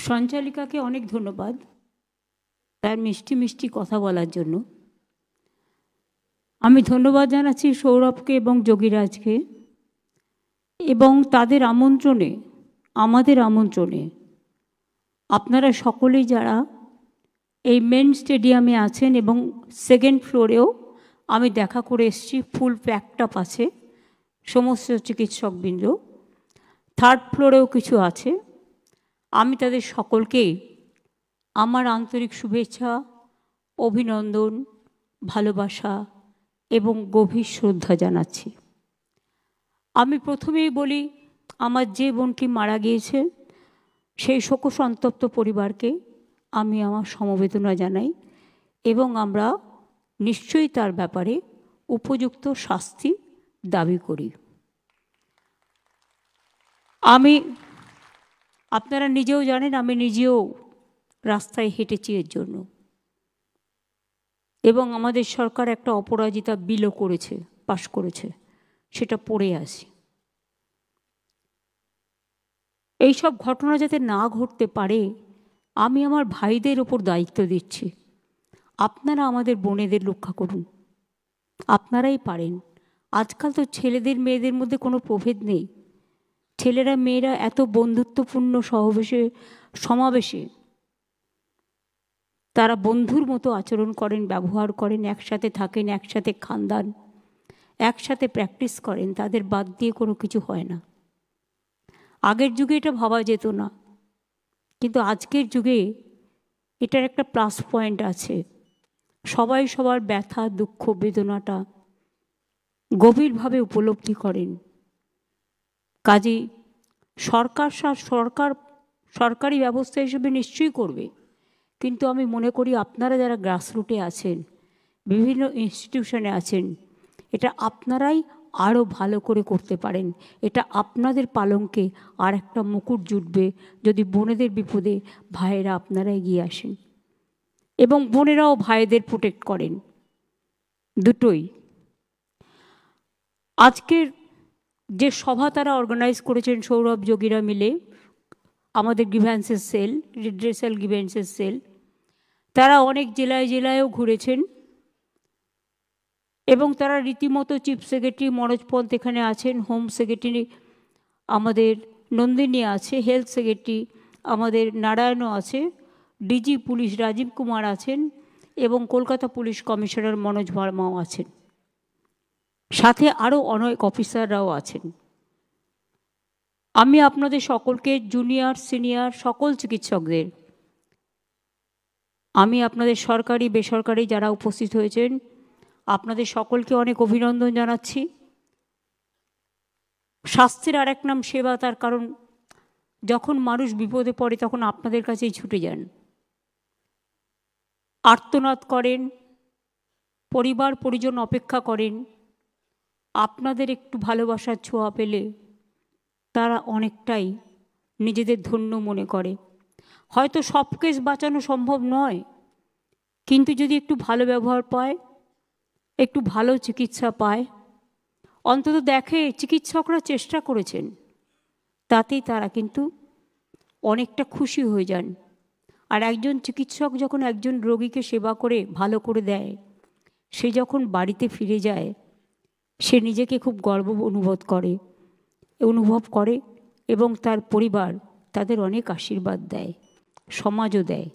সঞ্চালিকাকে অনেক ধন্যবাদ তার মিষ্টি মিষ্টি কথা বলার জন্য। আমি ধন্যবাদ জানাচ্ছি সৌরভকে এবং যোগীরাজকে এবং তাদের আমন্ত্রণে, আমাদের আমন্ত্রণে আপনারা সকলেই যারা এই মেন স্টেডিয়ামে আছেন এবং সেকেন্ড ফ্লোরেও আমি দেখা করে এসেছি, ফুল প্যাকড আপ আছে সমস্ত চিকিৎসকবৃন্দ, থার্ড ফ্লোরেও কিছু আছে। আমি তাদের সকলকেই আমার আন্তরিক শুভেচ্ছা, অভিনন্দন, ভালোবাসা এবং গভীর শ্রদ্ধা জানাচ্ছি। আমি প্রথমেই বলি, আমার যে বোনটি মারা গিয়েছে সেই শোকসন্তপ্ত পরিবারকে আমি আমার সমবেদনা জানাই এবং আমরা নিশ্চয়ই তার ব্যাপারে উপযুক্ত শাস্তি দাবি করি। আপনারা নিজেও জানেন, আমি নিজেও রাস্তায় হেঁটেছি এর জন্য, এবং আমাদের সরকার একটা অপরাজিতা বিলও করেছে, পাশ করেছে, সেটা পড়ে আসি। এইসব ঘটনা যাতে না ঘটতে পারে আমি আমার ভাইদের ওপর দায়িত্ব দিচ্ছি। আপনারা আমাদের বোনেদের রক্ষা করুন, আপনারাই পারেন। আজকাল তো ছেলেদের মেয়েদের মধ্যে কোনো প্রভেদ নেই। ছেলেরা মেয়েরা এত বন্ধুত্বপূর্ণ সমাবেশে তারা বন্ধুর মতো আচরণ করেন, ব্যবহার করেন, একসাথে থাকেন, একসাথে খান দান, একসাথে প্র্যাকটিস করেন, তাদের বাদ দিয়ে কোনো কিছু হয় না। আগের যুগে এটা ভাবা যেত না, কিন্তু আজকের যুগে এটার একটা প্লাস পয়েন্ট আছে। সবাই সবার ব্যথা, দুঃখ, বেদনাটা গভীরভাবে উপলব্ধি করেন। কাজেই সরকারি ব্যবস্থা হিসেবে নিশ্চয়ই করবে, কিন্তু আমি মনে করি আপনারা যারা গ্রাসরুটে আছেন, বিভিন্ন ইনস্টিটিউশনে আছেন, এটা আপনারাই আরও ভালো করে করতে পারেন। এটা আপনাদের পালঙ্কে আর একটা মুকুট জুটবে যদি বোনেদের বিপদে ভাইয়েরা আপনারা এগিয়ে আসেন এবং বোনেরাও ভাইদের প্রোটেক্ট করেন, দুটোই। আজকের যে সভা তারা অর্গানাইজ করেছেন সৌরভ যোগীরা মিলে, আমাদের গ্রিভ্যান্সেস সেল, রিড্রেসাল গ্রিভ্যান্সেস সেল, তারা অনেক জেলায় জেলায়ও ঘুরেছেন এবং তারা রীতিমতো চিফ সেক্রেটারি মনোজ পন্থ এখানে আছেন, হোম সেক্রেটারি আমাদের নন্দিনী আছে, হেলথ সেক্রেটারি আমাদের নারায়ণও আছে, ডিজি পুলিশ রাজীব কুমার আছেন এবং কলকাতা পুলিশ কমিশনার মনোজ ভার্মাও আছেন, সাথে আরও অনেক অফিসাররাও আছেন। আমি আপনাদের সকলকে, জুনিয়র সিনিয়র সকল চিকিৎসকদের, আমি আপনাদের সরকারি বেসরকারি যারা উপস্থিত হয়েছেন আপনাদের সকলকে অনেক অভিনন্দন জানাচ্ছি। স্বাস্থ্যের আর এক নাম সেবা, তার কারণ যখন মানুষ বিপদে পড়ে তখন আপনাদের কাছেই ছুটে যান, আর্তনাদ করেন, পরিবার পরিজন অপেক্ষা করেন। আপনাদের একটু ভালোবাসার ছোঁয়া পেলে তারা অনেকটাই নিজেদের ধন্য মনে করে। হয়তো সব কেস বাঁচানো সম্ভব নয়, কিন্তু যদি একটু ভালো ব্যবহার পায়, একটু ভালো চিকিৎসা পায়, অন্তত দেখে চিকিৎসকরা চেষ্টা করেছেন, তাতেই তারা কিন্তু অনেকটা খুশি হয়ে যান। আর একজন চিকিৎসক যখন একজন রোগীকে সেবা করে ভালো করে দেয়, সে যখন বাড়িতে ফিরে যায় সে নিজেকে খুব গর্ব অনুভব করে এবং তার পরিবার তাদের অনেক আশীর্বাদ দেয়, সমাজও দেয়।